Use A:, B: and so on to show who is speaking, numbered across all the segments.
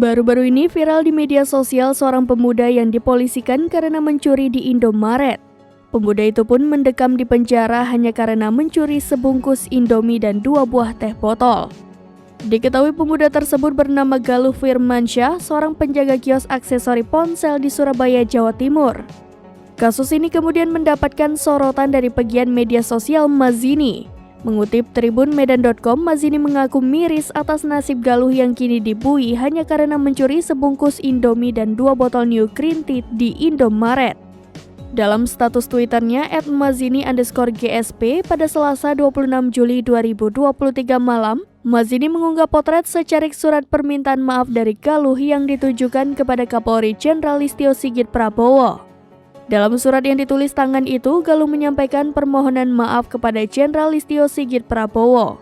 A: Baru-baru ini viral di media sosial seorang pemuda yang dipolisikan karena mencuri di Indomaret. Pemuda itu pun mendekam di penjara hanya karena mencuri sebungkus Indomie dan 2 buah teh botol. Diketahui pemuda tersebut bernama Galuh Firmansyah, seorang penjaga kios aksesori ponsel di Surabaya, Jawa Timur. Kasus ini kemudian mendapatkan sorotan dari pegiat media sosial Mazini. Mengutip tribunmedan.com, Mazini mengaku miris atas nasib Galuh yang kini dibui hanya karena mencuri sebungkus Indomie dan 2 botol New Green Tea di Indomaret. Dalam status Twitternya @mazini_gsp pada Selasa 26 Juli 2023 malam, Mazini mengunggah potret secarik surat permintaan maaf dari Galuh yang ditujukan kepada Kapolri Jenderal Listio Sigit Prabowo. Dalam surat yang ditulis tangan itu, Galuh menyampaikan permohonan maaf kepada Jenderal Listio Sigit Prabowo.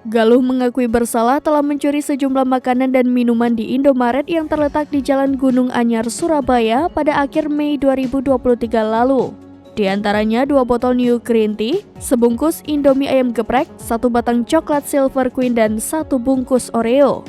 A: Galuh mengakui bersalah telah mencuri sejumlah makanan dan minuman di Indomaret yang terletak di Jalan Gunung Anyar, Surabaya pada akhir Mei 2023 lalu. Di antaranya 2 botol New Green Tea, sebungkus Indomie ayam geprek, 1 batang coklat Silver Queen, dan 1 bungkus Oreo.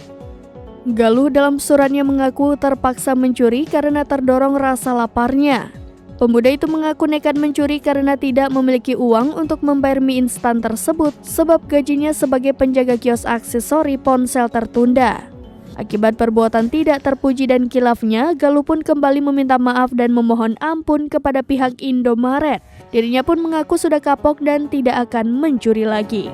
A: Galuh dalam suratnya mengaku terpaksa mencuri karena terdorong rasa laparnya. Pemuda itu mengaku nekat mencuri karena tidak memiliki uang untuk membayar mie instan tersebut sebab gajinya sebagai penjaga kios aksesori ponsel tertunda. Akibat perbuatan tidak terpuji dan kilafnya, Galuh pun kembali meminta maaf dan memohon ampun kepada pihak Indomaret. Dirinya pun mengaku sudah kapok dan tidak akan mencuri lagi.